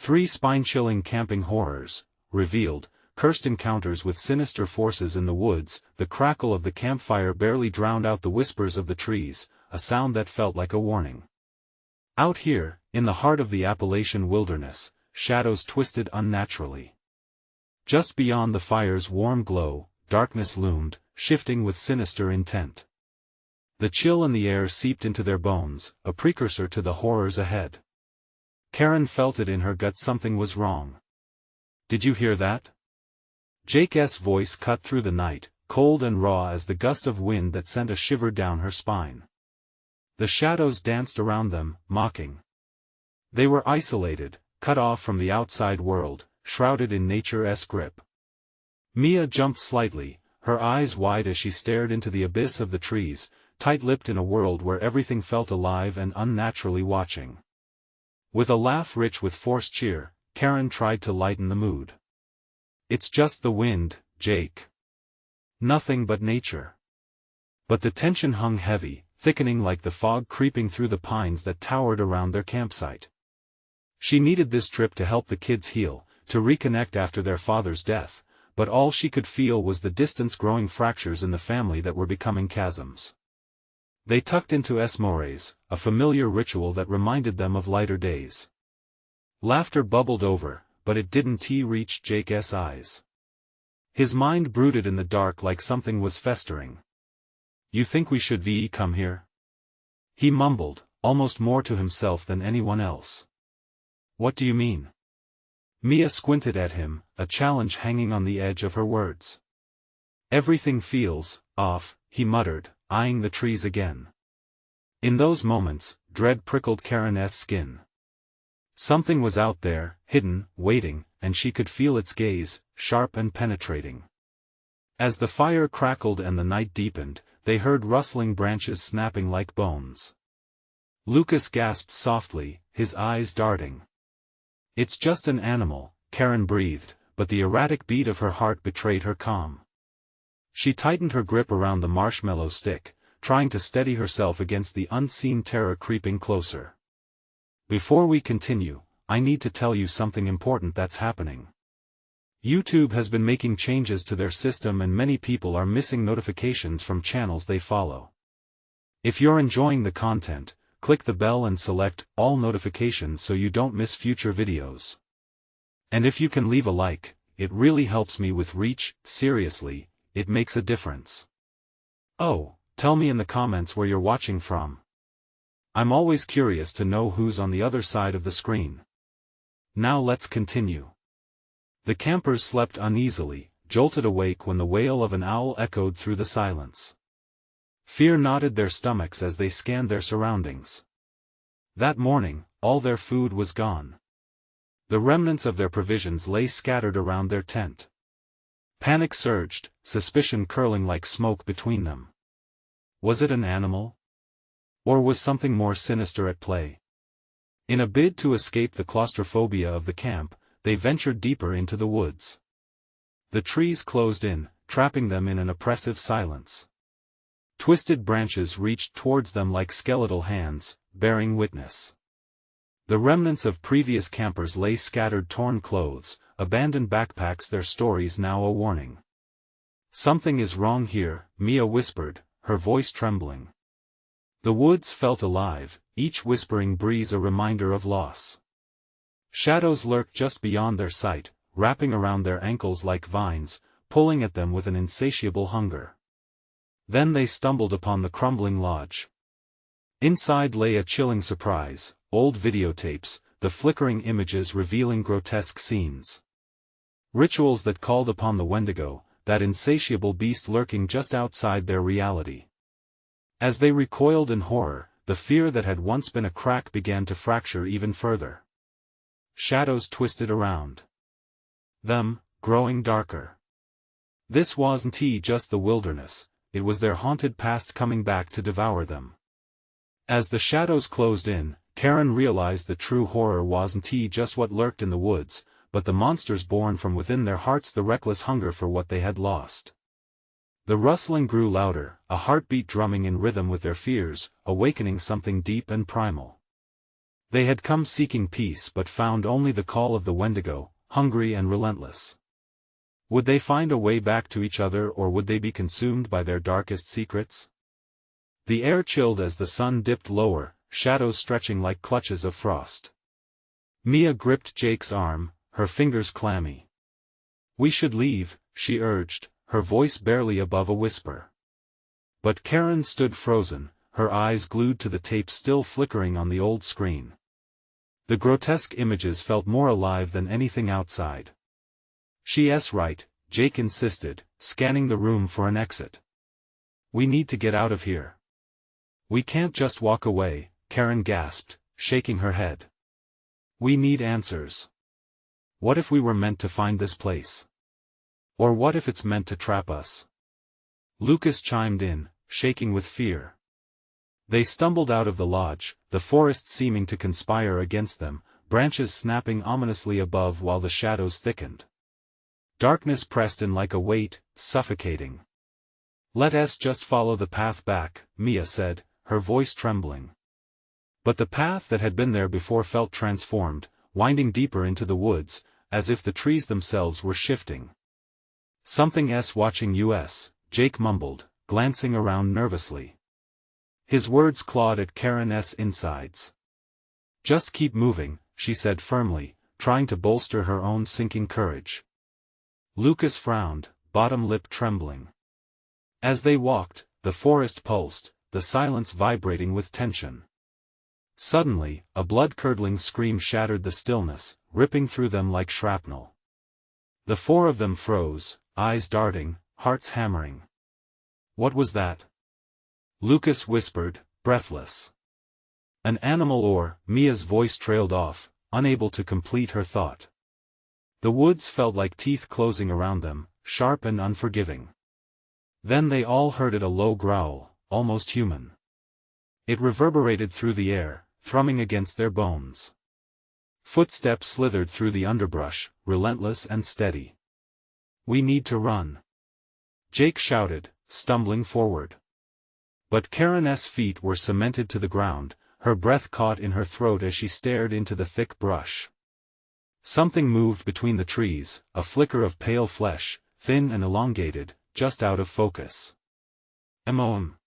3 spine-chilling camping horrors, revealed, cursed encounters with sinister forces in the woods. The crackle of the campfire barely drowned out the whispers of the trees, a sound that felt like a warning. Out here, in the heart of the Appalachian wilderness, shadows twisted unnaturally. Just beyond the fire's warm glow, darkness loomed, shifting with sinister intent. The chill in the air seeped into their bones, a precursor to the horrors ahead. Karen felt it in her gut, something was wrong. "Did you hear that?" Jake's voice cut through the night, cold and raw as the gust of wind that sent a shiver down her spine. The shadows danced around them, mocking. They were isolated, cut off from the outside world, shrouded in nature's grip. Mia jumped slightly, her eyes wide as she stared into the abyss of the trees, tight-lipped in a world where everything felt alive and unnaturally watching. With a laugh rich with forced cheer, Karen tried to lighten the mood. "It's just the wind, Jake. Nothing but nature." But the tension hung heavy, thickening like the fog creeping through the pines that towered around their campsite. She needed this trip to help the kids heal, to reconnect after their father's death, but all she could feel was the distance-growing fractures in the family that were becoming chasms. They tucked into mores, a familiar ritual that reminded them of lighter days. Laughter bubbled over, but it didn't reach Jake's eyes. His mind brooded in the dark like something was festering. "You think we should come here?" he mumbled, almost more to himself than anyone else. "What do you mean?" Mia squinted at him, a challenge hanging on the edge of her words. "Everything feels off," he muttered, eyeing the trees again. In those moments, dread prickled Karen's skin. Something was out there, hidden, waiting, and she could feel its gaze, sharp and penetrating. As the fire crackled and the night deepened, they heard rustling branches snapping like bones. Lucas gasped softly, his eyes darting. "It's just an animal," Karen breathed, but the erratic beat of her heart betrayed her calm. She tightened her grip around the marshmallow stick, trying to steady herself against the unseen terror creeping closer. "Before we continue, I need to tell you something important that's happening. YouTube has been making changes to their system and many people are missing notifications from channels they follow. If you're enjoying the content, click the bell and select all notifications so you don't miss future videos. And if you can leave a like, it really helps me with reach. Seriously, it makes a difference. Oh, tell me in the comments where you're watching from. I'm always curious to know who's on the other side of the screen. Now let's continue." The campers slept uneasily, jolted awake when the wail of an owl echoed through the silence. Fear knotted their stomachs as they scanned their surroundings. That morning, all their food was gone. The remnants of their provisions lay scattered around their tent. Panic surged, suspicion curling like smoke between them. Was it an animal? Or was something more sinister at play? In a bid to escape the claustrophobia of the camp, they ventured deeper into the woods. The trees closed in, trapping them in an oppressive silence. Twisted branches reached towards them like skeletal hands, bearing witness. The remnants of previous campers lay scattered, torn clothes, abandoned backpacks, their stories now a warning. "Something is wrong here," Mia whispered, her voice trembling. The woods felt alive, each whispering breeze a reminder of loss. Shadows lurked just beyond their sight, wrapping around their ankles like vines, pulling at them with an insatiable hunger. Then they stumbled upon the crumbling lodge. Inside lay a chilling surprise: old videotapes, the flickering images revealing grotesque scenes. Rituals that called upon the Wendigo, that insatiable beast lurking just outside their reality. As they recoiled in horror, the fear that had once been a crack began to fracture even further. Shadows twisted around them, growing darker. This wasn't just the wilderness, it was their haunted past coming back to devour them. As the shadows closed in, Karen realized the true horror wasn't just what lurked in the woods, but the monsters born from within their hearts, the reckless hunger for what they had lost. The rustling grew louder, a heartbeat drumming in rhythm with their fears, awakening something deep and primal. They had come seeking peace but found only the call of the Wendigo, hungry and relentless. Would they find a way back to each other, or would they be consumed by their darkest secrets? The air chilled as the sun dipped lower, shadows stretching like clutches of frost. Mia gripped Jake's arm, her fingers clammy. "We should leave," she urged, her voice barely above a whisper. But Karen stood frozen, her eyes glued to the tape still flickering on the old screen. The grotesque images felt more alive than anything outside. "She's right," Jake insisted, scanning the room for an exit. "We need to get out of here." "We can't just walk away," Karen gasped, shaking her head. "We need answers. What if we were meant to find this place? Or what if it's meant to trap us?" Lucas chimed in, shaking with fear. They stumbled out of the lodge, the forest seeming to conspire against them, branches snapping ominously above while the shadows thickened. Darkness pressed in like a weight, suffocating. "Let us just follow the path back," Mia said, her voice trembling. But the path that had been there before felt transformed, winding deeper into the woods, as if the trees themselves were shifting. "Something's watching us," Jake mumbled, glancing around nervously. His words clawed at Karen's insides. "Just keep moving," she said firmly, trying to bolster her own sinking courage. Lucas frowned, bottom lip trembling. As they walked, the forest pulsed, the silence vibrating with tension. Suddenly, a blood-curdling scream shattered the stillness, ripping through them like shrapnel. The four of them froze, eyes darting, hearts hammering. "What was that?" Lucas whispered, breathless. "An animal," or Mia's voice trailed off, unable to complete her thought. The woods felt like teeth closing around them, sharp and unforgiving. Then they all heard it, a low growl, almost human. It reverberated through the air, thrumming against their bones. Footsteps slithered through the underbrush, relentless and steady. "We need to run," Jake shouted, stumbling forward. But Karen's feet were cemented to the ground, her breath caught in her throat as she stared into the thick brush. Something moved between the trees, a flicker of pale flesh, thin and elongated, just out of focus. "Emom!"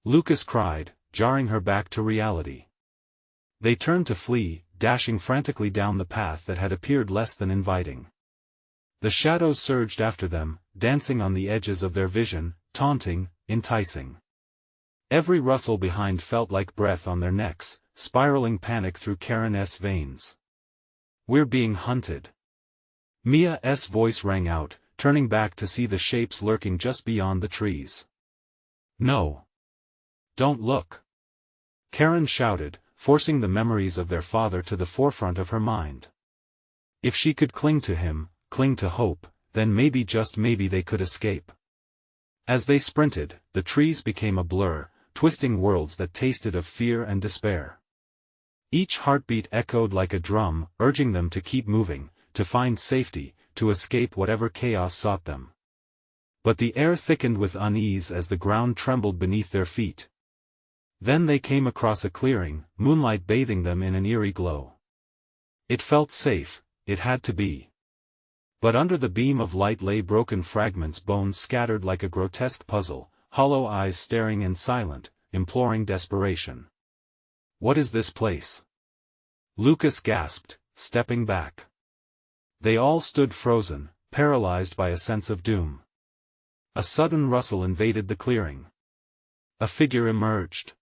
Lucas cried, jarring her back to reality. They turned to flee, dashing frantically down the path that had appeared less than inviting. The shadows surged after them, dancing on the edges of their vision, taunting, enticing. Every rustle behind felt like breath on their necks, spiraling panic through Karen's veins. "We're being hunted." Mia's voice rang out, turning back to see the shapes lurking just beyond the trees. "No. Don't look," Karen shouted, forcing the memories of their father to the forefront of her mind. If she could cling to him, cling to hope, then maybe, just maybe, they could escape. As they sprinted, the trees became a blur, twisting worlds that tasted of fear and despair. Each heartbeat echoed like a drum, urging them to keep moving, to find safety, to escape whatever chaos sought them. But the air thickened with unease as the ground trembled beneath their feet. Then they came across a clearing, moonlight bathing them in an eerie glow. It felt safe, it had to be. But under the beam of light lay broken fragments, bones scattered like a grotesque puzzle, hollow eyes staring in silent, imploring desperation. "What is this place?" Lucas gasped, stepping back. They all stood frozen, paralyzed by a sense of doom. A sudden rustle invaded the clearing. A figure emerged.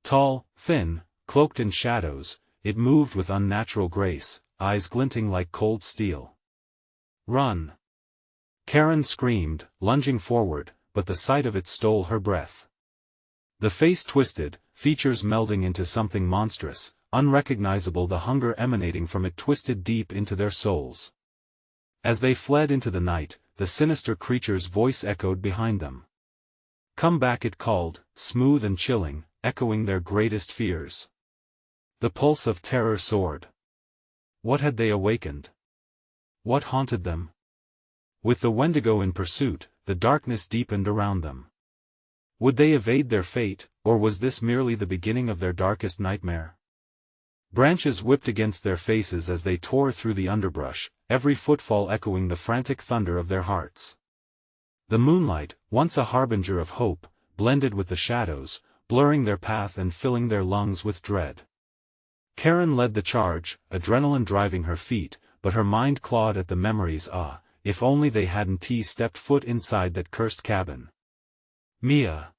Tall, thin, cloaked in shadows, it moved with unnatural grace, eyes glinting like cold steel. "Run!" Karen screamed, lunging forward, but the sight of it stole her breath. The face twisted, features melding into something monstrous, unrecognizable, the hunger emanating from it twisted deep into their souls. As they fled into the night, the sinister creature's voice echoed behind them. "Come back," it called, smooth and chilling, echoing their greatest fears. The pulse of terror soared. What had they awakened? What haunted them? With the Wendigo in pursuit, the darkness deepened around them. Would they evade their fate, or was this merely the beginning of their darkest nightmare? Branches whipped against their faces as they tore through the underbrush, every footfall echoing the frantic thunder of their hearts. The moonlight, once a harbinger of hope, blended with the shadows, blurring their path and filling their lungs with dread. Karen led the charge, adrenaline driving her feet, but her mind clawed at the memories. If only they hadn't stepped foot inside that cursed cabin. Mia.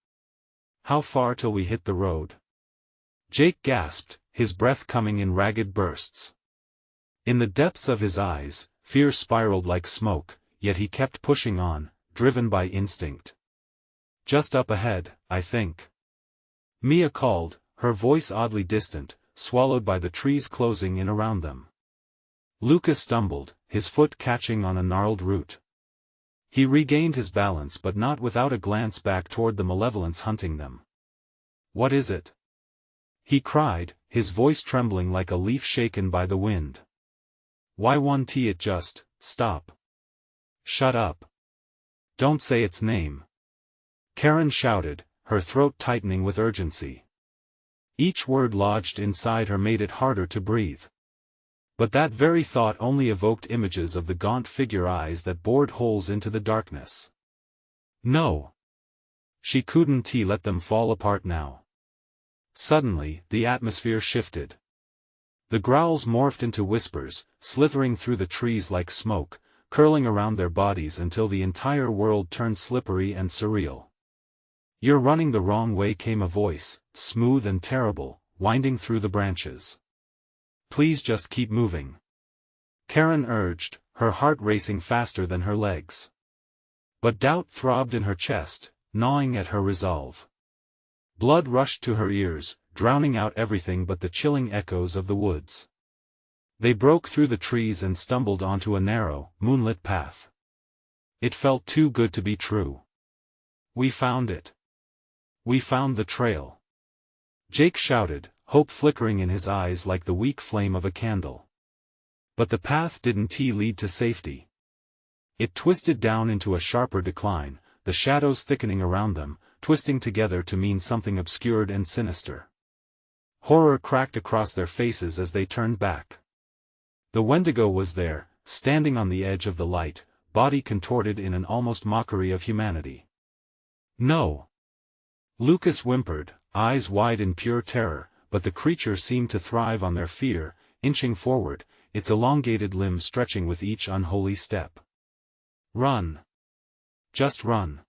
How far till we hit the road? Jake gasped, his breath coming in ragged bursts. In the depths of his eyes, fear spiraled like smoke, yet he kept pushing on, driven by instinct. Just up ahead, I think. Mia called, her voice oddly distant, swallowed by the trees closing in around them. Lucas stumbled, his foot catching on a gnarled root. He regained his balance but not without a glance back toward the malevolence hunting them. What is it? He cried, his voice trembling like a leaf shaken by the wind. Why won't it just stop? Shut up. Don't say its name. Karen shouted, her throat tightening with urgency. Each word lodged inside her made it harder to breathe. But that very thought only evoked images of the gaunt figure eyes that bored holes into the darkness. No. She couldn't let them fall apart now. Suddenly, the atmosphere shifted. The growls morphed into whispers, slithering through the trees like smoke, curling around their bodies until the entire world turned slippery and surreal. You're running the wrong way, came a voice, smooth and terrible, winding through the branches. Please just keep moving. Karen urged, her heart racing faster than her legs. But doubt throbbed in her chest, gnawing at her resolve. Blood rushed to her ears, drowning out everything but the chilling echoes of the woods. They broke through the trees and stumbled onto a narrow, moonlit path. It felt too good to be true. We found it. We found the trail. Jake shouted, hope flickering in his eyes like the weak flame of a candle. But the path didn't lead to safety. It twisted down into a sharper decline, the shadows thickening around them, twisting together to mean something obscured and sinister. Horror cracked across their faces as they turned back. The Wendigo was there, standing on the edge of the light, body contorted in an almost mockery of humanity. No! Lucas whimpered, eyes wide in pure terror, but the creature seemed to thrive on their fear, inching forward, its elongated limbs stretching with each unholy step. Run! Just run!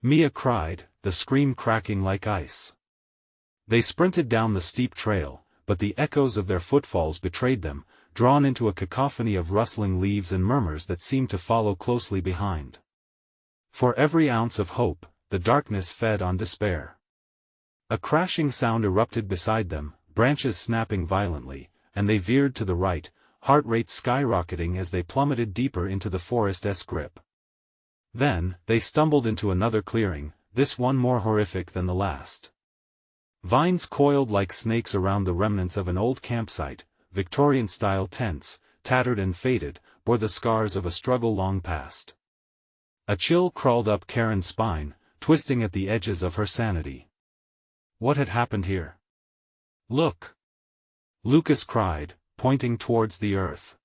Mia cried, the scream cracking like ice. They sprinted down the steep trail, but the echoes of their footfalls betrayed them, drawn into a cacophony of rustling leaves and murmurs that seemed to follow closely behind. For every ounce of hope, the darkness fed on despair. A crashing sound erupted beside them, branches snapping violently, and they veered to the right, heart rate skyrocketing as they plummeted deeper into the forest's grip. Then, they stumbled into another clearing, this one more horrific than the last. Vines coiled like snakes around the remnants of an old campsite, Victorian-style tents, tattered and faded, bore the scars of a struggle long past. A chill crawled up Karen's spine, twisting at the edges of her sanity. What had happened here? Look! Lucas cried, pointing towards the earth.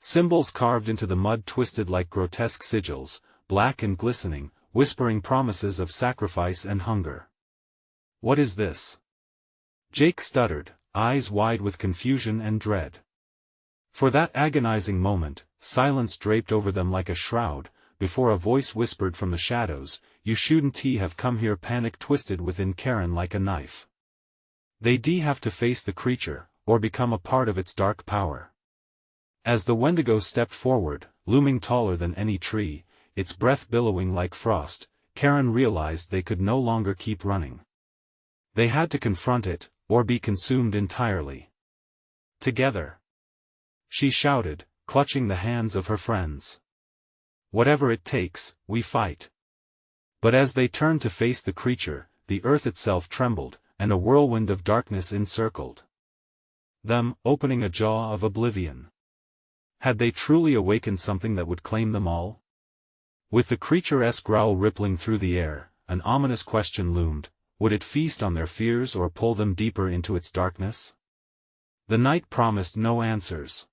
Symbols carved into the mud twisted like grotesque sigils, black and glistening, whispering promises of sacrifice and hunger. What is this? Jake stuttered, eyes wide with confusion and dread. For that agonizing moment, silence draped over them like a shroud, before a voice whispered from the shadows, "You shouldn't have come here." Panic twisted within Karen like a knife. They'd have to face the creature, or become a part of its dark power. As the Wendigo stepped forward, looming taller than any tree, its breath billowing like frost, Karen realized they could no longer keep running. They had to confront it, or be consumed entirely. Together! She shouted, clutching the hands of her friends. Whatever it takes, we fight. But as they turned to face the creature, the earth itself trembled, and a whirlwind of darkness encircled them, opening a jaw of oblivion. Had they truly awakened something that would claim them all? With the creaturesque growl rippling through the air, an ominous question loomed: would it feast on their fears or pull them deeper into its darkness? The night promised no answers.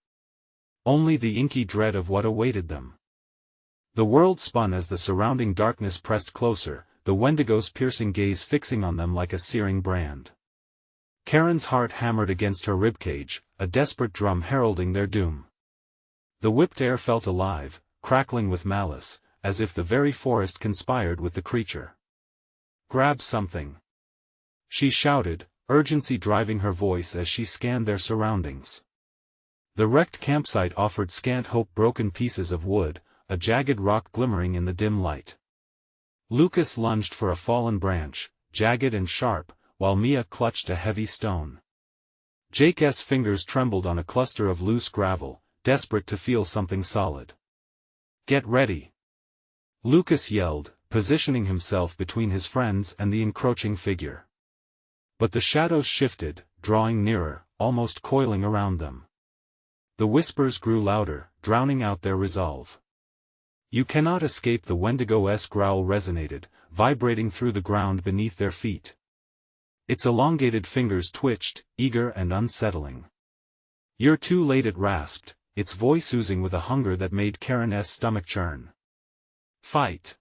Only the inky dread of what awaited them. The world spun as the surrounding darkness pressed closer, the Wendigo's piercing gaze fixing on them like a searing brand. Karen's heart hammered against her ribcage, a desperate drum heralding their doom. The whipped air felt alive, crackling with malice, as if the very forest conspired with the creature. "Grab something!" she shouted, urgency driving her voice as she scanned their surroundings. The wrecked campsite offered scant hope, broken pieces of wood, a jagged rock glimmering in the dim light. Lucas lunged for a fallen branch, jagged and sharp, while Mia clutched a heavy stone. Jake's fingers trembled on a cluster of loose gravel, desperate to feel something solid. "Get ready!" Lucas yelled, positioning himself between his friends and the encroaching figure. But the shadows shifted, drawing nearer, almost coiling around them. The whispers grew louder, drowning out their resolve. "You cannot escape!" The Wendigo's growl resonated, vibrating through the ground beneath their feet. Its elongated fingers twitched, eager and unsettling. "You're too late," it rasped, its voice oozing with a hunger that made Karen's stomach churn. "Fight!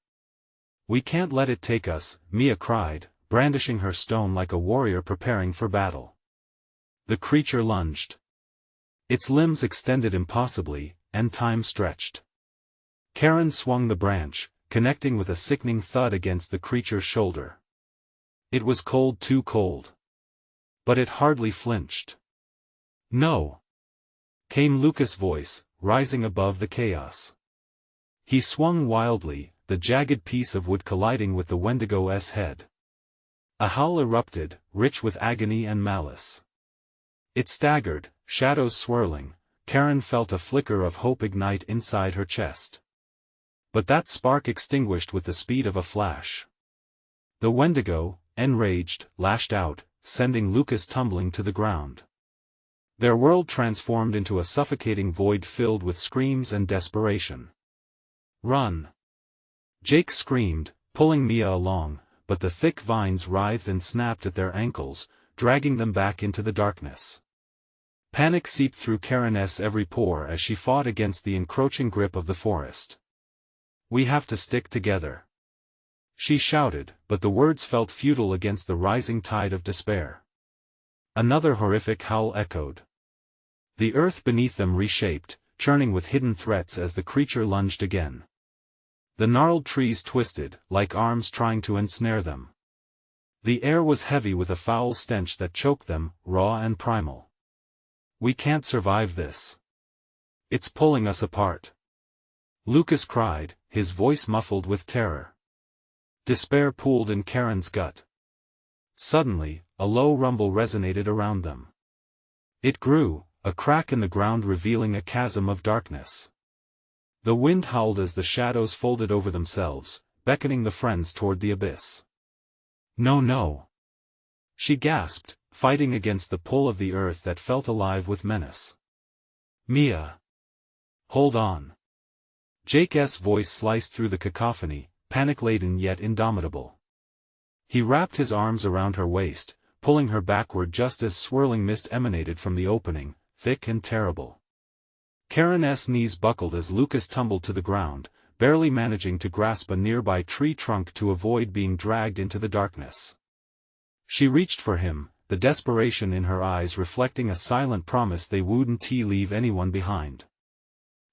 We can't let it take us," Mia cried, brandishing her stone like a warrior preparing for battle. The creature lunged. Its limbs extended impossibly, and time stretched. Karen swung the branch, connecting with a sickening thud against the creature's shoulder. It was cold, too cold. But it hardly flinched. "No!" came Lucas' voice, rising above the chaos. He swung wildly, the jagged piece of wood colliding with the Wendigo's head. A howl erupted, rich with agony and malice. It staggered, shadows swirling. Karen felt a flicker of hope ignite inside her chest. But that spark extinguished with the speed of a flash. The Wendigo, enraged, lashed out, sending Lucas tumbling to the ground. Their world transformed into a suffocating void filled with screams and desperation. "Run!" Jake screamed, pulling Mia along, but the thick vines writhed and snapped at their ankles, dragging them back into the darkness. Panic seeped through Karen's every pore as she fought against the encroaching grip of the forest. "We have to stick together," she shouted, but the words felt futile against the rising tide of despair. Another horrific howl echoed. The earth beneath them reshaped, churning with hidden threats as the creature lunged again. The gnarled trees twisted, like arms trying to ensnare them. The air was heavy with a foul stench that choked them, raw and primal. "We can't survive this. It's pulling us apart," Lucas cried, his voice muffled with terror. Despair pooled in Karen's gut. Suddenly, a low rumble resonated around them. It grew, a crack in the ground revealing a chasm of darkness. The wind howled as the shadows folded over themselves, beckoning the friends toward the abyss. "No, no!" she gasped, fighting against the pull of the earth that felt alive with menace. "Mia! Hold on!" Jake's voice sliced through the cacophony, panic-laden yet indomitable. He wrapped his arms around her waist, pulling her backward just as swirling mist emanated from the opening, thick and terrible. Karen's knees buckled as Lucas tumbled to the ground, barely managing to grasp a nearby tree trunk to avoid being dragged into the darkness. She reached for him, the desperation in her eyes reflecting a silent promise they wouldn't leave anyone behind.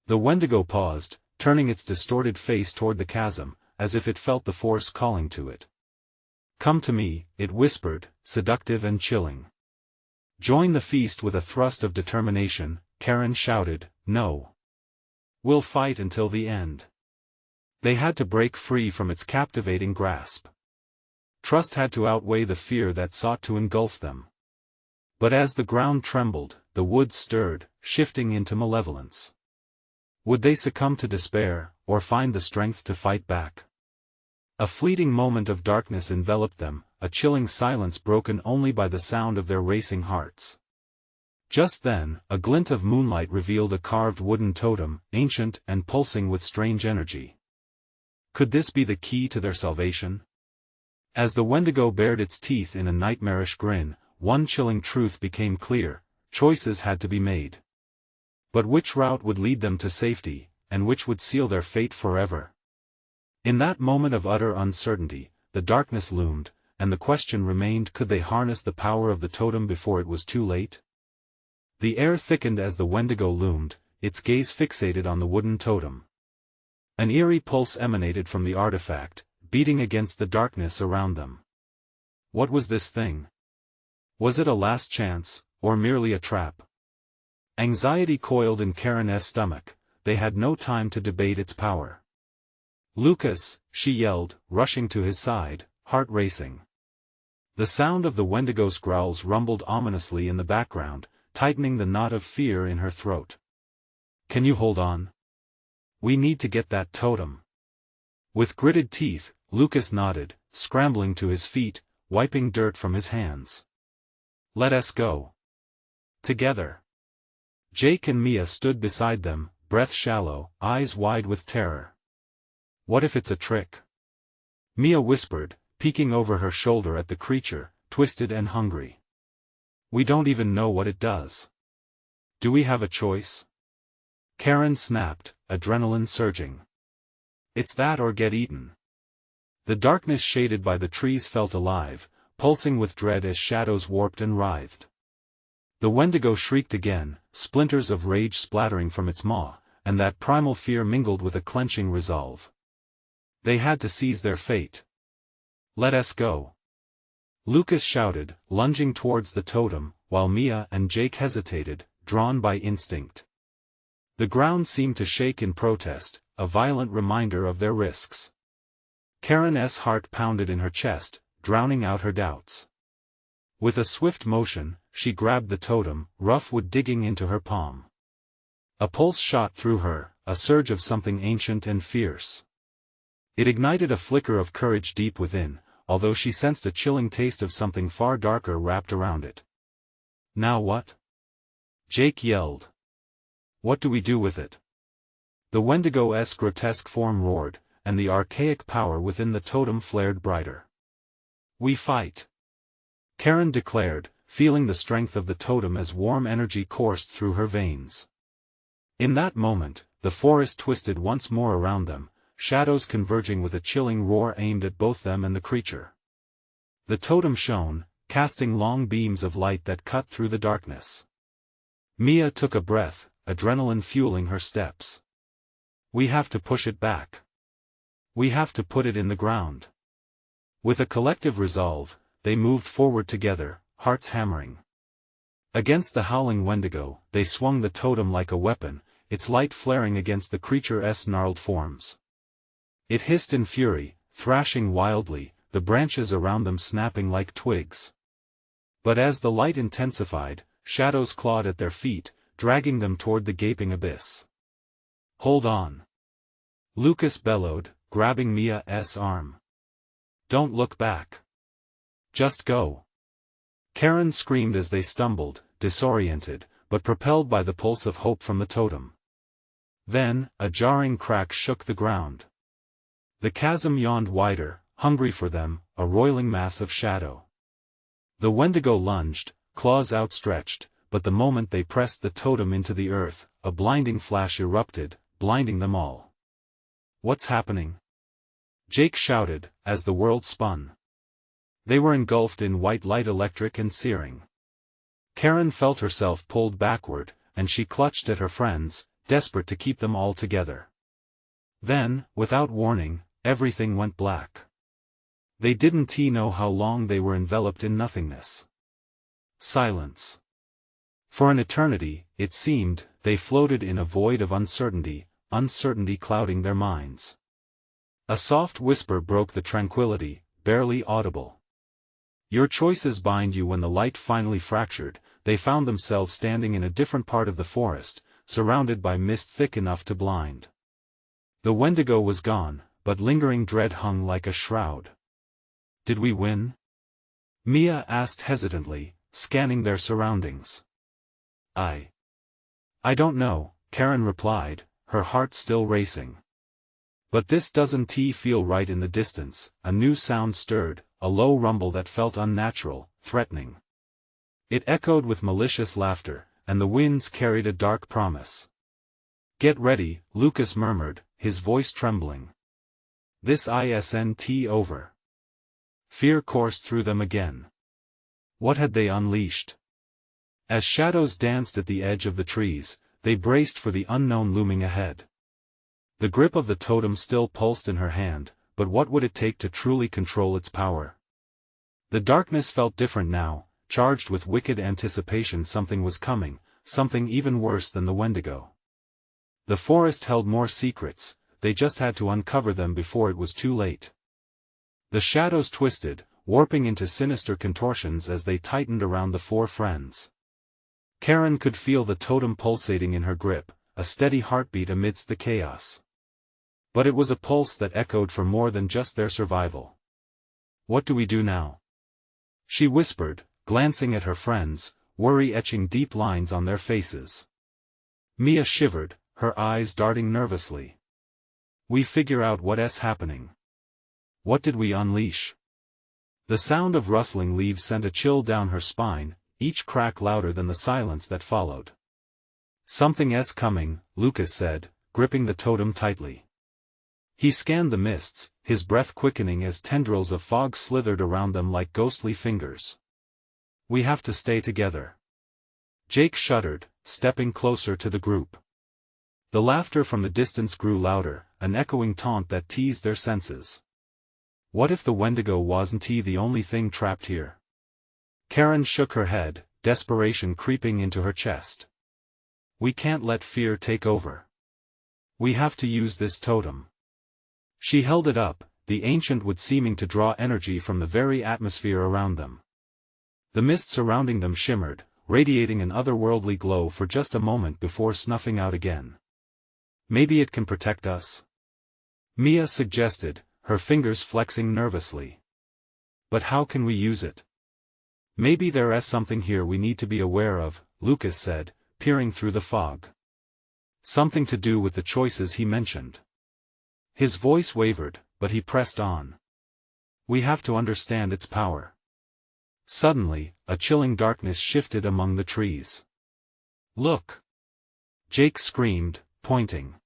The Wendigo paused, turning its distorted face toward the chasm, as if it felt the force calling to it. "Come to me," it whispered, seductive and chilling. "Join the feast." With a thrust of determination, Karen shouted, "No. We'll fight until the end." They had to break free from its captivating grasp. Trust had to outweigh the fear that sought to engulf them. But as the ground trembled, the woods stirred, shifting into malevolence. Would they succumb to despair, or find the strength to fight back? A fleeting moment of darkness enveloped them, a chilling silence broken only by the sound of their racing hearts. Just then, a glint of moonlight revealed a carved wooden totem, ancient and pulsing with strange energy. Could this be the key to their salvation? As the Wendigo bared its teeth in a nightmarish grin, one chilling truth became clear: choices had to be made. But which route would lead them to safety, and which would seal their fate forever? In that moment of utter uncertainty, the darkness loomed, and the question remained: could they harness the power of the totem before it was too late? The air thickened as the Wendigo loomed, its gaze fixated on the wooden totem. An eerie pulse emanated from the artifact, beating against the darkness around them. What was this thing? Was it a last chance, or merely a trap? Anxiety coiled in Karen's stomach. They had no time to debate its power. "Lucas," she yelled, rushing to his side, heart racing. The sound of the Wendigo's growls rumbled ominously in the background, tightening the knot of fear in her throat. "Can you hold on? We need to get that totem." With gritted teeth, Lucas nodded, scrambling to his feet, wiping dirt from his hands. "Let us go." Together. Jake and Mia stood beside them, breath shallow, eyes wide with terror. "What if it's a trick?" Mia whispered, peeking over her shoulder at the creature, twisted and hungry. "We don't even know what it does. Do we have a choice?" Karen snapped, adrenaline surging. "It's that or get eaten." The darkness shaded by the trees felt alive, pulsing with dread as shadows warped and writhed. The Wendigo shrieked again, splinters of rage splattering from its maw, and that primal fear mingled with a clenching resolve. They had to seize their fate. "Let us go," Lucas shouted, lunging towards the totem, while Mia and Jake hesitated, drawn by instinct. The ground seemed to shake in protest, a violent reminder of their risks. Karen's heart pounded in her chest, drowning out her doubts. With a swift motion, she grabbed the totem, rough wood digging into her palm. A pulse shot through her, a surge of something ancient and fierce. It ignited a flicker of courage deep within, although she sensed a chilling taste of something far darker wrapped around it. "Now what?" Jake yelled. "What do we do with it?" The Wendigo's grotesque form roared, and the archaic power within the totem flared brighter. "We fight," Karen declared, feeling the strength of the totem as warm energy coursed through her veins. In that moment, the forest twisted once more around them, shadows converging with a chilling roar aimed at both them and the creature. The totem shone, casting long beams of light that cut through the darkness. Mia took a breath, adrenaline fueling her steps. "We have to push it back. We have to put it in the ground." With a collective resolve, they moved forward together, hearts hammering. Against the howling Wendigo, they swung the totem like a weapon, its light flaring against the creature's gnarled forms. It hissed in fury, thrashing wildly, the branches around them snapping like twigs. But as the light intensified, shadows clawed at their feet, dragging them toward the gaping abyss. "Hold on," Lucas bellowed, grabbing Mia's arm. "Don't look back. Just go." Karen screamed as they stumbled, disoriented, but propelled by the pulse of hope from the totem. Then, a jarring crack shook the ground. The chasm yawned wider, hungry for them, a roiling mass of shadow. The Wendigo lunged, claws outstretched, but the moment they pressed the totem into the earth, a blinding flash erupted, blinding them all. "What's happening?" Jake shouted, as the world spun. They were engulfed in white light, electric and searing. Karen felt herself pulled backward, and she clutched at her friends, desperate to keep them all together. Then, without warning, everything went black. They didn't know how long they were enveloped in nothingness. Silence. For an eternity, it seemed, they floated in a void of uncertainty, uncertainty clouding their minds. A soft whisper broke the tranquility, barely audible. "Your choices bind you." When the light finally fractured, they found themselves standing in a different part of the forest, surrounded by mist thick enough to blind. The Wendigo was gone, but lingering dread hung like a shroud. "Did we win?" Mia asked hesitantly, scanning their surroundings. I don't know," Karen replied, her heart still racing. "But this doesn't feel right." In the distance, a new sound stirred, a low rumble that felt unnatural, threatening. It echoed with malicious laughter, and the winds carried a dark promise. "Get ready," Lucas murmured, his voice trembling. "This isn't over." Fear coursed through them again. What had they unleashed? As shadows danced at the edge of the trees, they braced for the unknown looming ahead. The grip of the totem still pulsed in her hand, but what would it take to truly control its power? The darkness felt different now, charged with wicked anticipation. Something was coming, something even worse than the Wendigo. The forest held more secrets, they just had to uncover them before it was too late. The shadows twisted, warping into sinister contortions as they tightened around the four friends. Karen could feel the totem pulsating in her grip, a steady heartbeat amidst the chaos. But it was a pulse that echoed for more than just their survival. "What do we do now?" she whispered, glancing at her friends, worry etching deep lines on their faces. Mia shivered, her eyes darting nervously. "We figure out what's happening." "What did we unleash?" The sound of rustling leaves sent a chill down her spine, each crack louder than the silence that followed. "Something's coming," Lucas said, gripping the totem tightly. He scanned the mists, his breath quickening as tendrils of fog slithered around them like ghostly fingers. "We have to stay together." Jake shuddered, stepping closer to the group. The laughter from the distance grew louder, an echoing taunt that teased their senses. What if the Wendigo wasn't the only thing trapped here? Karen shook her head, desperation creeping into her chest. "We can't let fear take over. We have to use this totem." She held it up, the ancient wood seeming to draw energy from the very atmosphere around them. The mist surrounding them shimmered, radiating an otherworldly glow for just a moment before snuffing out again. "Maybe it can protect us?" Mia suggested, her fingers flexing nervously. "But how can we use it?" "Maybe there's something here we need to be aware of," Lucas said, peering through the fog. "Something to do with the choices he mentioned." His voice wavered, but he pressed on. "We have to understand its power." Suddenly, a chilling darkness shifted among the trees. "Look!" Jake screamed, pointing.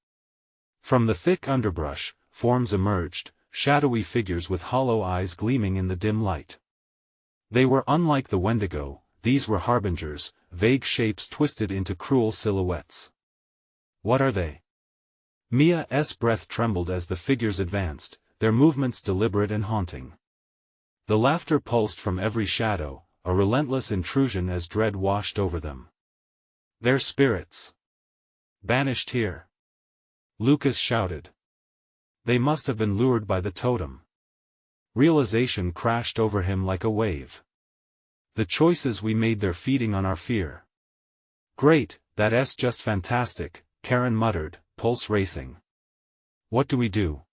From the thick underbrush, forms emerged, shadowy figures with hollow eyes gleaming in the dim light. They were unlike the Wendigo, these were harbingers, vague shapes twisted into cruel silhouettes. "What are they?" Mia's breath trembled as the figures advanced, their movements deliberate and haunting. The laughter pulsed from every shadow, a relentless intrusion as dread washed over them. "They're spirits. Banished here," Lucas shouted. "They must have been lured by the totem." Realization crashed over him like a wave. "The choices we made, they're feeding on our fear." "Great, that's just fantastic," Karen muttered, pulse racing. "What do we do?"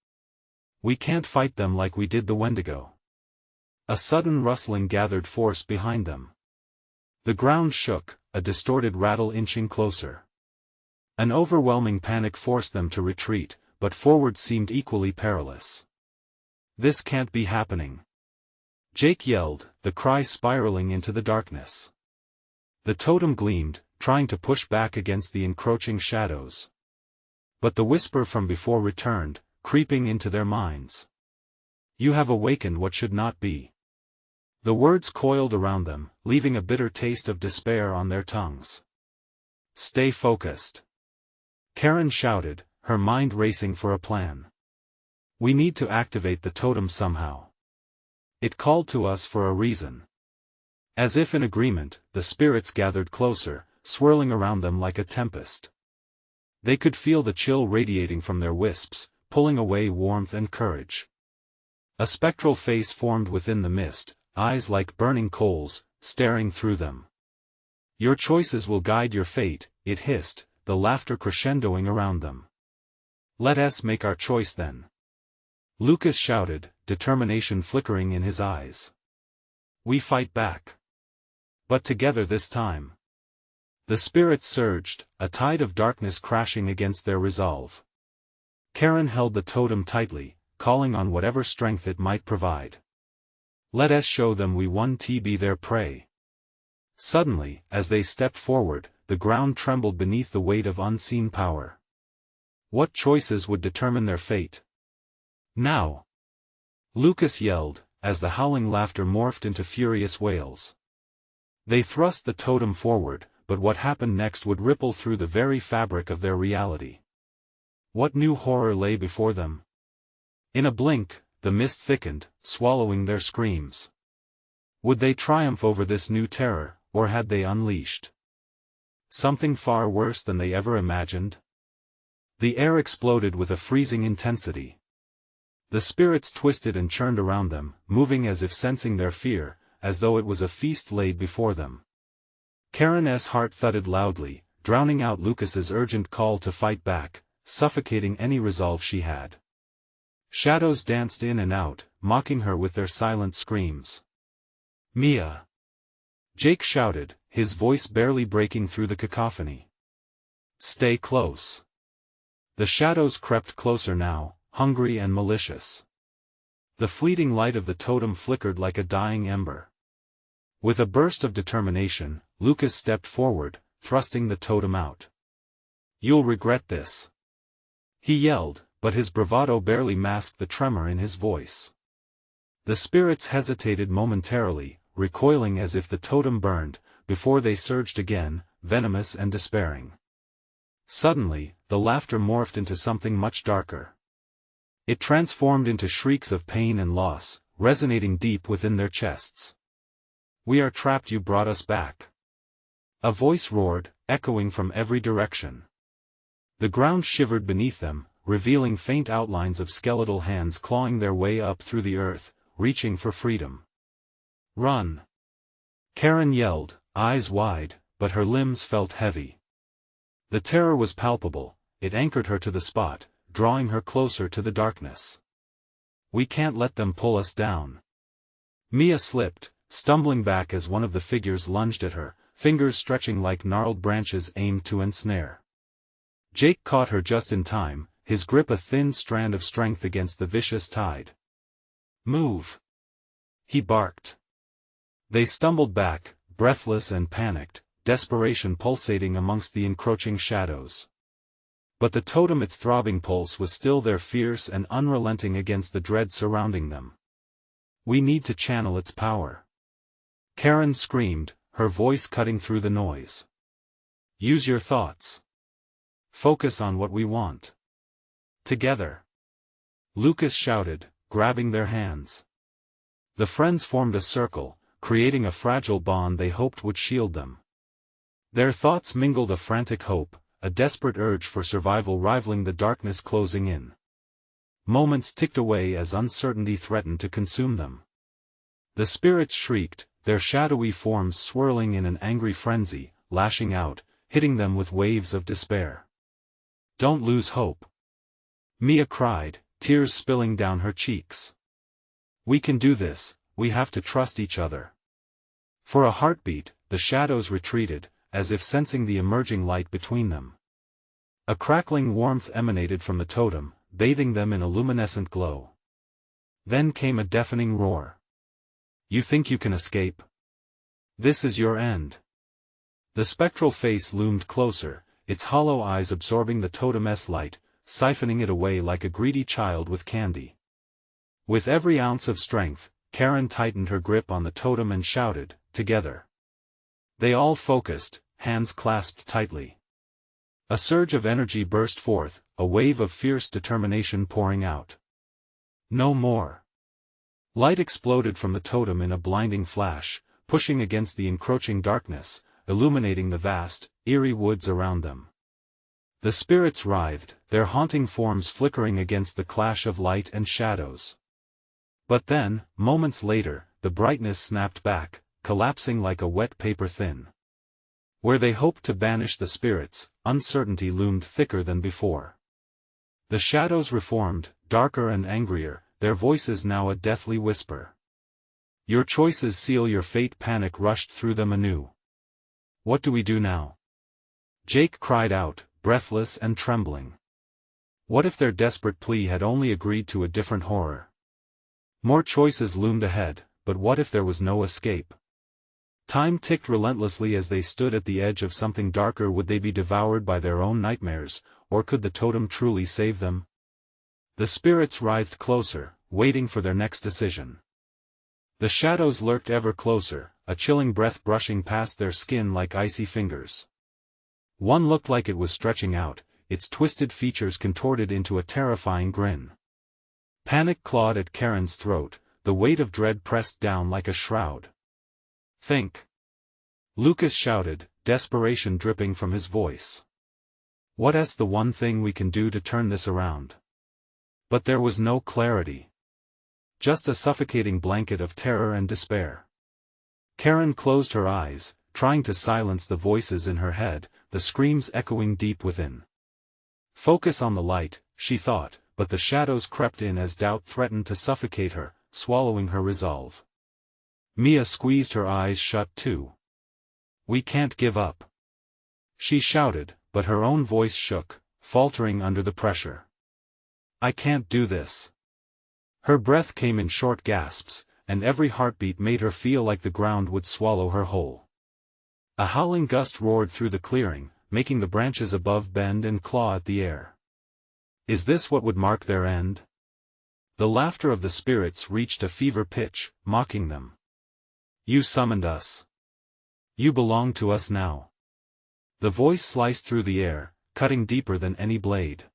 "We can't fight them like we did the Wendigo." A sudden rustling gathered force behind them. The ground shook, a distorted rattle inching closer. An overwhelming panic forced them to retreat, but forward seemed equally perilous. "This can't be happening!" Jake yelled, the cry spiraling into the darkness. The totem gleamed, trying to push back against the encroaching shadows. But the whisper from before returned, creeping into their minds. "You have awakened what should not be." The words coiled around them, leaving a bitter taste of despair on their tongues. "Stay focused," Karen shouted, her mind racing for a plan. "We need to activate the totem somehow. It called to us for a reason." As if in agreement, the spirits gathered closer, swirling around them like a tempest. They could feel the chill radiating from their wisps, pulling away warmth and courage. A spectral face formed within the mist, eyes like burning coals, staring through them. "Your choices will guide your fate," it hissed, the laughter crescendoing around them. "Let us make our choice then," Lucas shouted, determination flickering in his eyes. "We fight back. But together this time." The spirits surged, a tide of darkness crashing against their resolve. Karen held the totem tightly, calling on whatever strength it might provide. "Let us show them we want to be their prey." Suddenly, as they stepped forward, the ground trembled beneath the weight of unseen power. What choices would determine their fate? Now! Lucas yelled, as the howling laughter morphed into furious wails. They thrust the totem forward, but what happened next would ripple through the very fabric of their reality. What new horror lay before them? In a blink, the mist thickened, swallowing their screams. Would they triumph over this new terror, or had they unleashed something far worse than they ever imagined? The air exploded with a freezing intensity. The spirits twisted and churned around them, moving as if sensing their fear, as though it was a feast laid before them. Karen's heart thudded loudly, drowning out Lucas's urgent call to fight back, suffocating any resolve she had. Shadows danced in and out, mocking her with their silent screams. "Mia!" Jake shouted, his voice barely breaking through the cacophony. "Stay close." The shadows crept closer now, hungry and malicious. The fleeting light of the totem flickered like a dying ember. With a burst of determination, Lucas stepped forward, thrusting the totem out. "You'll regret this," he yelled, but his bravado barely masked the tremor in his voice. The spirits hesitated momentarily, recoiling as if the totem burned, before they surged again, venomous and despairing. Suddenly, the laughter morphed into something much darker. It transformed into shrieks of pain and loss, resonating deep within their chests. "We are trapped, you brought us back," a voice roared, echoing from every direction. The ground shivered beneath them, revealing faint outlines of skeletal hands clawing their way up through the earth, reaching for freedom. "Run!" Karen yelled, eyes wide, but her limbs felt heavy. The terror was palpable, it anchored her to the spot, drawing her closer to the darkness. "We can't let them pull us down." Mia slipped, stumbling back as one of the figures lunged at her, fingers stretching like gnarled branches aimed to ensnare. Jake caught her just in time, his grip a thin strand of strength against the vicious tide. "Move!" he barked. They stumbled back, breathless and panicked, desperation pulsating amongst the encroaching shadows. But the totem, its throbbing pulse was still there, fierce and unrelenting against the dread surrounding them. "We need to channel its power," Karen screamed, her voice cutting through the noise. "Use your thoughts. Focus on what we want. Together." Lucas shouted, grabbing their hands. The friends formed a circle, creating a fragile bond they hoped would shield them. Their thoughts mingled a frantic hope, a desperate urge for survival rivaling the darkness closing in. Moments ticked away as uncertainty threatened to consume them. The spirits shrieked, their shadowy forms swirling in an angry frenzy, lashing out, hitting them with waves of despair. "Don't lose hope," Mia cried, tears spilling down her cheeks. "We can do this, we have to trust each other." For a heartbeat, the shadows retreated, as if sensing the emerging light between them. A crackling warmth emanated from the totem, bathing them in a luminescent glow. Then came a deafening roar. "You think you can escape? This is your end." The spectral face loomed closer, its hollow eyes absorbing the totem's light, siphoning it away like a greedy child with candy. With every ounce of strength, Karen tightened her grip on the totem and shouted, "Together." They all focused, hands clasped tightly. A surge of energy burst forth, a wave of fierce determination pouring out. "No more." Light exploded from the totem in a blinding flash, pushing against the encroaching darkness, illuminating the vast, eerie woods around them. The spirits writhed, their haunting forms flickering against the clash of light and shadows. But then, moments later, the brightness snapped back, collapsing like a wet paper thin. Where they hoped to banish the spirits, uncertainty loomed thicker than before. The shadows reformed, darker and angrier, their voices now a deathly whisper. "Your choices seal your fate." Panic rushed through them anew. "What do we do now?" Jake cried out, breathless and trembling. What if their desperate plea had only agreed to a different horror? More choices loomed ahead, but what if there was no escape? Time ticked relentlessly as they stood at the edge of something darker. Would they be devoured by their own nightmares, or could the totem truly save them? The spirits writhed closer, waiting for their next decision. The shadows lurked ever closer, a chilling breath brushing past their skin like icy fingers. One looked like it was stretching out, its twisted features contorted into a terrifying grin. Panic clawed at Karen's throat, the weight of dread pressed down like a shroud. "Think!" Lucas shouted, desperation dripping from his voice. "What's the one thing we can do to turn this around?" But there was no clarity. Just a suffocating blanket of terror and despair. Karen closed her eyes, trying to silence the voices in her head, the screams echoing deep within. Focus on the light, she thought, but the shadows crept in as doubt threatened to suffocate her, swallowing her resolve. Mia squeezed her eyes shut too. "We can't give up," she shouted, but her own voice shook, faltering under the pressure. "I can't do this." Her breath came in short gasps, and every heartbeat made her feel like the ground would swallow her whole. A howling gust roared through the clearing, making the branches above bend and claw at the air. Is this what would mark their end? The laughter of the spirits reached a fever pitch, mocking them. "You summoned us. You belong to us now." The voice sliced through the air, cutting deeper than any blade.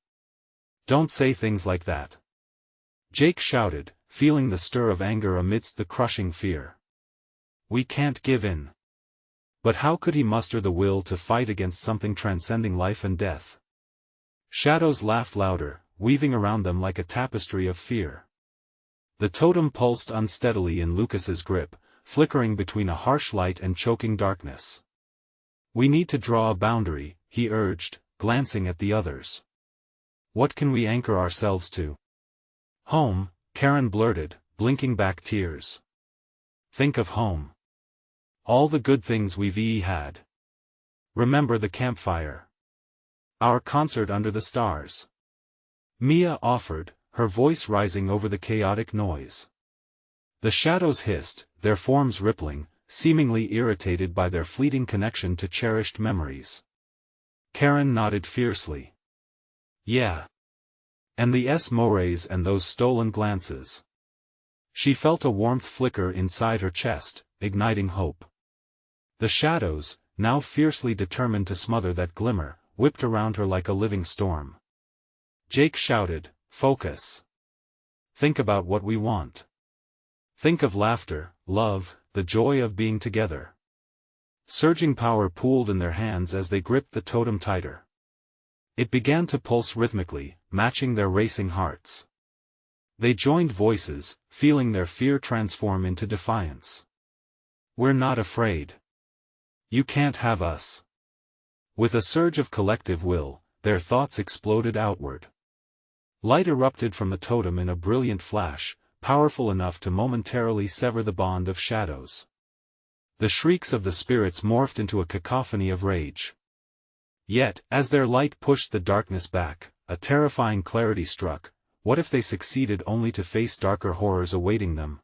"Don't say things like that," Jake shouted, feeling the stir of anger amidst the crushing fear. "We can't give in." But how could he muster the will to fight against something transcending life and death? Shadows laughed louder, weaving around them like a tapestry of fear. The totem pulsed unsteadily in Lucas's grip, flickering between a harsh light and choking darkness. "We need to draw a boundary," he urged, glancing at the others. "What can we anchor ourselves to?" "Home," Karen blurted, blinking back tears. "Think of home. All the good things we've had. Remember the campfire. Our concert under the stars." Mia offered, her voice rising over the chaotic noise. The shadows hissed, their forms rippling, seemingly irritated by their fleeting connection to cherished memories. Karen nodded fiercely. "Yeah. And the mores and those stolen glances." She felt a warmth flicker inside her chest, igniting hope. The shadows, now fiercely determined to smother that glimmer, whipped around her like a living storm. Jake shouted, "Focus. Think about what we want. Think of laughter, love, the joy of being together." Surging power pooled in their hands as they gripped the totem tighter. It began to pulse rhythmically, matching their racing hearts. They joined voices, feeling their fear transform into defiance. "We're not afraid. You can't have us." With a surge of collective will, their thoughts exploded outward. Light erupted from the totem in a brilliant flash, powerful enough to momentarily sever the bond of shadows. The shrieks of the spirits morphed into a cacophony of rage. Yet, as their light pushed the darkness back, a terrifying clarity struck. What if they succeeded only to face darker horrors awaiting them?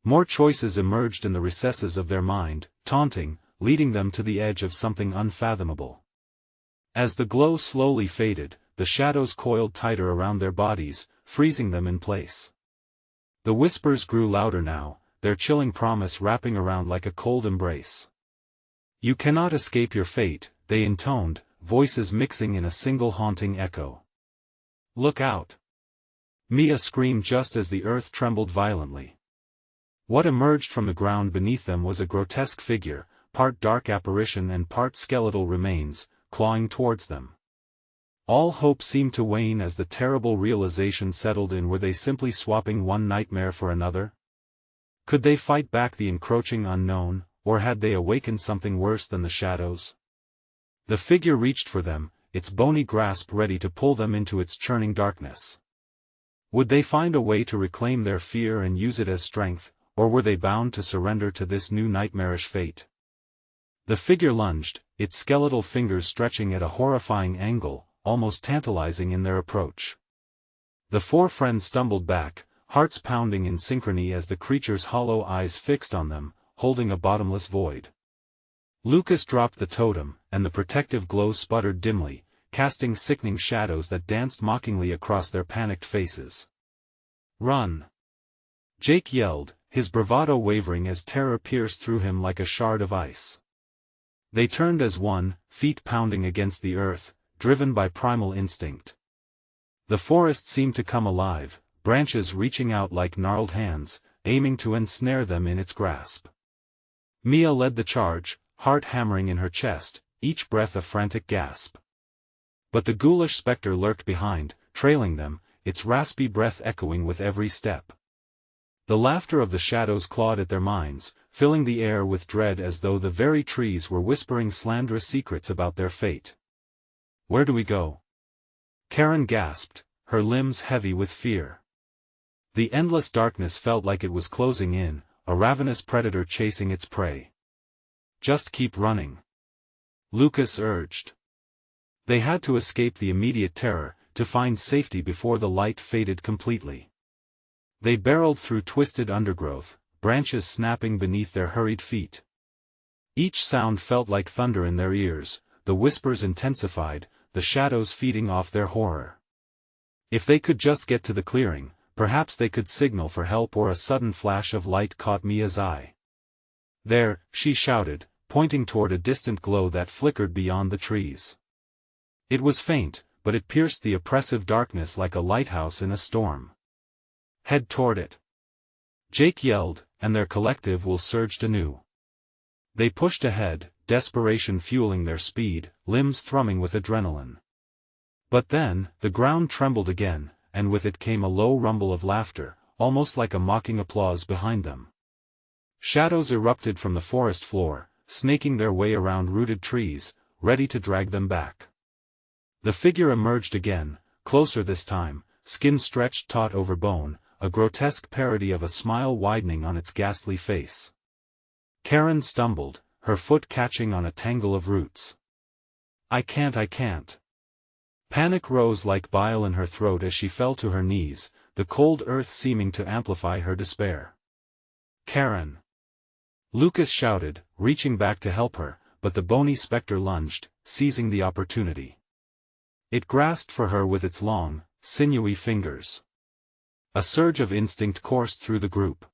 More choices emerged in the recesses of their mind, taunting, leading them to the edge of something unfathomable. As the glow slowly faded, the shadows coiled tighter around their bodies, freezing them in place. The whispers grew louder now, their chilling promise wrapping around like a cold embrace. "You cannot escape your fate," they intoned, voices mixing in a single haunting echo. "Look out!" Mia screamed just as the earth trembled violently. What emerged from the ground beneath them was a grotesque figure, part dark apparition and part skeletal remains, clawing towards them. All hope seemed to wane as the terrible realization settled in. Were they simply swapping one nightmare for another? Could they fight back the encroaching unknown, or had they awakened something worse than the shadows? The figure reached for them, its bony grasp ready to pull them into its churning darkness. Would they find a way to reclaim their fear and use it as strength, or were they bound to surrender to this new nightmarish fate? The figure lunged, its skeletal fingers stretching at a horrifying angle, almost tantalizing in their approach. The four friends stumbled back, hearts pounding in synchrony as the creature's hollow eyes fixed on them, holding a bottomless void. Lucas dropped the totem, and the protective glow sputtered dimly, casting sickening shadows that danced mockingly across their panicked faces. "Run!" Jake yelled, his bravado wavering as terror pierced through him like a shard of ice. They turned as one, feet pounding against the earth, driven by primal instinct. The forest seemed to come alive, branches reaching out like gnarled hands, aiming to ensnare them in its grasp. Mia led the charge, heart hammering in her chest, each breath a frantic gasp. But the ghoulish specter lurked behind, trailing them, its raspy breath echoing with every step. The laughter of the shadows clawed at their minds, filling the air with dread as though the very trees were whispering slanderous secrets about their fate. "Where do we go?" Karen gasped, her limbs heavy with fear. The endless darkness felt like it was closing in, a ravenous predator chasing its prey. "Just keep running," Lucas urged. They had to escape the immediate terror, to find safety before the light faded completely. They barreled through twisted undergrowth, branches snapping beneath their hurried feet. Each sound felt like thunder in their ears, the whispers intensified, the shadows feeding off their horror. If they could just get to the clearing, perhaps they could signal for help. Or a sudden flash of light caught Mia's eye. "There," she shouted, pointing toward a distant glow that flickered beyond the trees. It was faint, but it pierced the oppressive darkness like a lighthouse in a storm. "Head toward it," Jake yelled, and their collective will surged anew. They pushed ahead, desperation fueling their speed, limbs thrumming with adrenaline. But then, the ground trembled again, and with it came a low rumble of laughter, almost like a mocking applause behind them. Shadows erupted from the forest floor, snaking their way around rooted trees, ready to drag them back. The figure emerged again, closer this time, skin stretched taut over bone, a grotesque parody of a smile widening on its ghastly face. Karen stumbled, her foot catching on a tangle of roots. I can't. Panic rose like bile in her throat as she fell to her knees, the cold earth seeming to amplify her despair. "Karen!" Lucas shouted, reaching back to help her, but the bony specter lunged, seizing the opportunity. It grasped for her with its long, sinewy fingers. A surge of instinct coursed through the group.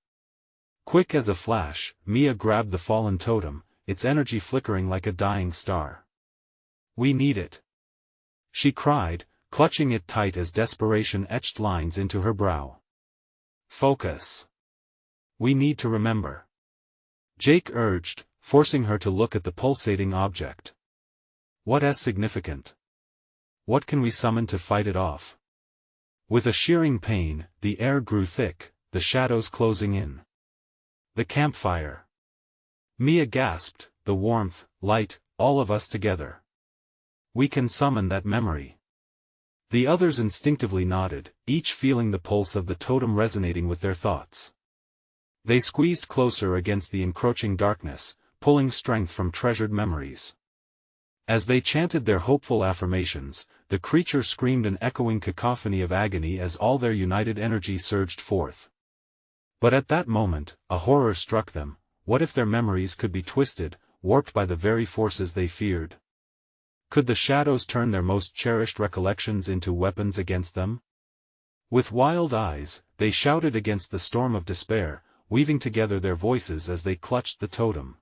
Quick as a flash, Mia grabbed the fallen totem, its energy flickering like a dying star. "We need it," she cried, clutching it tight as desperation etched lines into her brow. "Focus. We need to remember," Jake urged, forcing her to look at the pulsating object. "What's significant? What can we summon to fight it off?" With a shearing pain, the air grew thick, the shadows closing in. "The campfire," Mia gasped, "the warmth, light, all of us together. We can summon that memory." The others instinctively nodded, each feeling the pulse of the totem resonating with their thoughts. They squeezed closer against the encroaching darkness, pulling strength from treasured memories. As they chanted their hopeful affirmations, the creature screamed an echoing cacophony of agony as all their united energy surged forth. But at that moment, a horror struck them. What if their memories could be twisted, warped by the very forces they feared? Could the shadows turn their most cherished recollections into weapons against them? With wild eyes, they shouted against the storm of despair, weaving together their voices as they clutched the totem.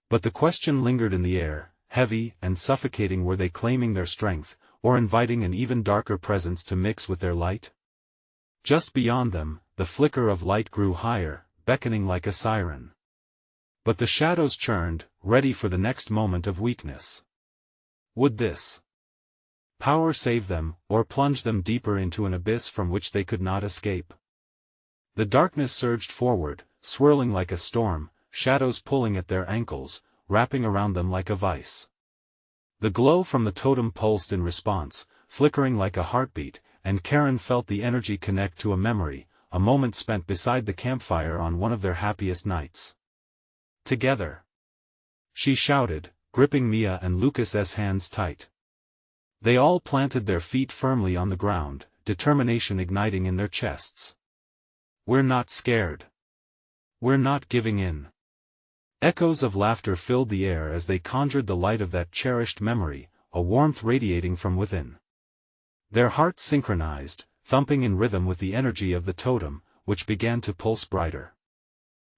But the question lingered in the air, heavy and suffocating. Were they claiming their strength, or inviting an even darker presence to mix with their light? Just beyond them, the flicker of light grew higher, beckoning like a siren. But the shadows churned, ready for the next moment of weakness. Would this power save them, or plunge them deeper into an abyss from which they could not escape? The darkness surged forward, swirling like a storm, shadows pulling at their ankles, wrapping around them like a vice. The glow from the totem pulsed in response, flickering like a heartbeat, and Karen felt the energy connect to a memory, a moment spent beside the campfire on one of their happiest nights. "Together!" she shouted, gripping Mia and Lucas's hands tight. They all planted their feet firmly on the ground, determination igniting in their chests. "We're not scared. We're not giving in." Echoes of laughter filled the air as they conjured the light of that cherished memory, a warmth radiating from within. Their hearts synchronized, thumping in rhythm with the energy of the totem, which began to pulse brighter.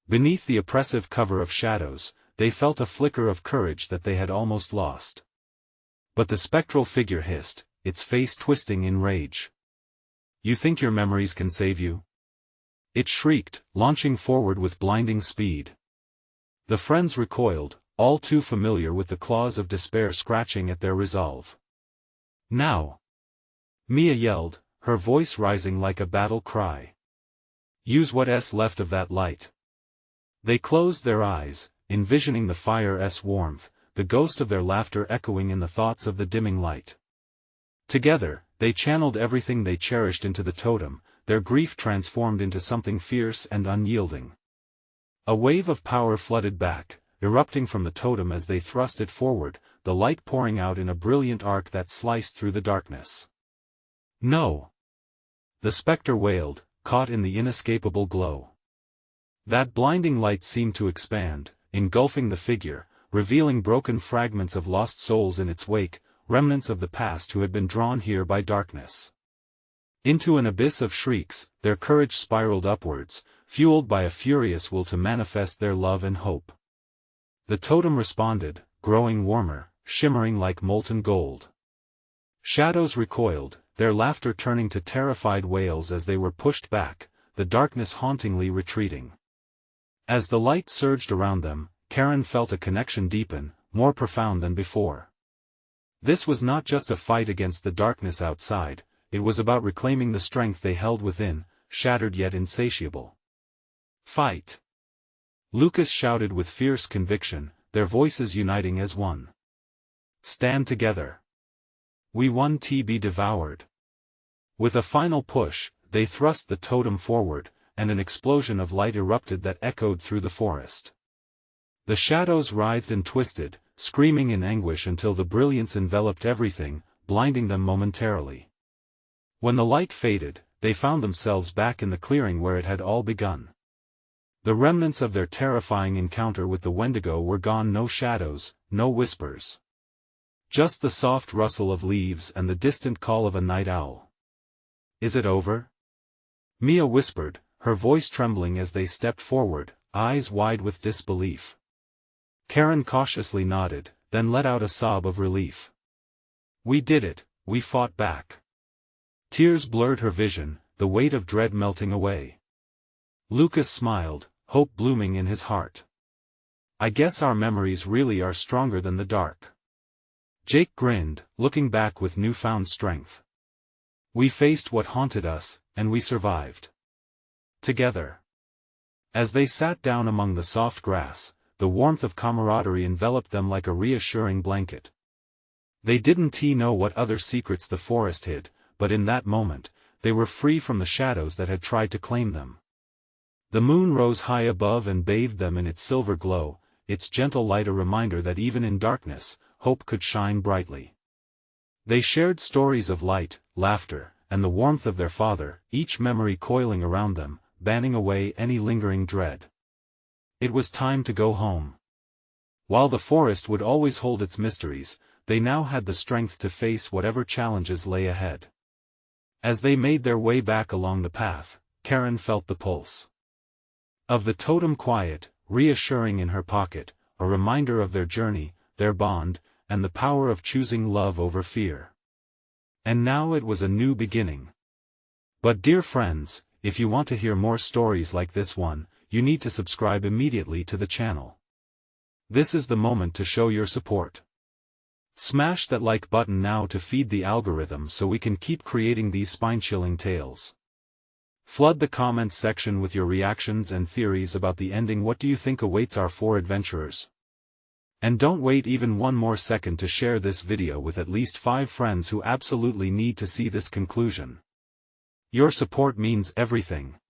Beneath the oppressive cover of shadows, they felt a flicker of courage that they had almost lost. But the spectral figure hissed, its face twisting in rage. "You think your memories can save you?" it shrieked, launching forward with blinding speed. The friends recoiled, all too familiar with the claws of despair scratching at their resolve. "Now!" Mia yelled, her voice rising like a battle cry. "Use what's left of that light." They closed their eyes, envisioning the fire's warmth, the ghost of their laughter echoing in the thoughts of the dimming light. Together, they channeled everything they cherished into the totem, their grief transformed into something fierce and unyielding. A wave of power flooded back, erupting from the totem as they thrust it forward, the light pouring out in a brilliant arc that sliced through the darkness. "No!" the specter wailed, caught in the inescapable glow. That blinding light seemed to expand, engulfing the figure, revealing broken fragments of lost souls in its wake, remnants of the past who had been drawn here by darkness. Into an abyss of shrieks, their courage spiraled upwards, fueled by a furious will to manifest their love and hope. The totem responded, growing warmer, shimmering like molten gold. Shadows recoiled, their laughter turning to terrified wails as they were pushed back, the darkness hauntingly retreating. As the light surged around them, Karen felt a connection deepen, more profound than before. This was not just a fight against the darkness outside, it was about reclaiming the strength they held within, shattered yet insatiable. "Fight!" Lucas shouted with fierce conviction, their voices uniting as one. "Stand together! We want to be devoured!" With a final push, they thrust the totem forward, and an explosion of light erupted that echoed through the forest. The shadows writhed and twisted, screaming in anguish until the brilliance enveloped everything, blinding them momentarily. When the light faded, they found themselves back in the clearing where it had all begun. The remnants of their terrifying encounter with the Wendigo were gone, no shadows, no whispers. Just the soft rustle of leaves and the distant call of a night owl. "Is it over?" Mia whispered, her voice trembling as they stepped forward, eyes wide with disbelief. Karen cautiously nodded, then let out a sob of relief. "We did it, we fought back." Tears blurred her vision, the weight of dread melting away. Lucas smiled, hope blooming in his heart. "I guess our memories really are stronger than the dark." Jake grinned, looking back with newfound strength. "We faced what haunted us, and we survived. Together." As they sat down among the soft grass, the warmth of camaraderie enveloped them like a reassuring blanket. They didn't know what other secrets the forest hid, but in that moment, they were free from the shadows that had tried to claim them. The moon rose high above and bathed them in its silver glow, its gentle light a reminder that even in darkness, hope could shine brightly. They shared stories of light, laughter, and the warmth of their father, each memory coiling around them, banning away any lingering dread. It was time to go home. While the forest would always hold its mysteries, they now had the strength to face whatever challenges lay ahead. As they made their way back along the path, Karen felt the pulse of the totem quiet, reassuring in her pocket, a reminder of their journey, their bond, and the power of choosing love over fear. And now it was a new beginning. But dear friends, if you want to hear more stories like this one, you need to subscribe immediately to the channel. This is the moment to show your support. Smash that like button now to feed the algorithm so we can keep creating these spine-chilling tales. Flood the comments section with your reactions and theories about the ending. What do you think awaits our four adventurers? And don't wait even one more second to share this video with at least 5 friends who absolutely need to see this conclusion. Your support means everything.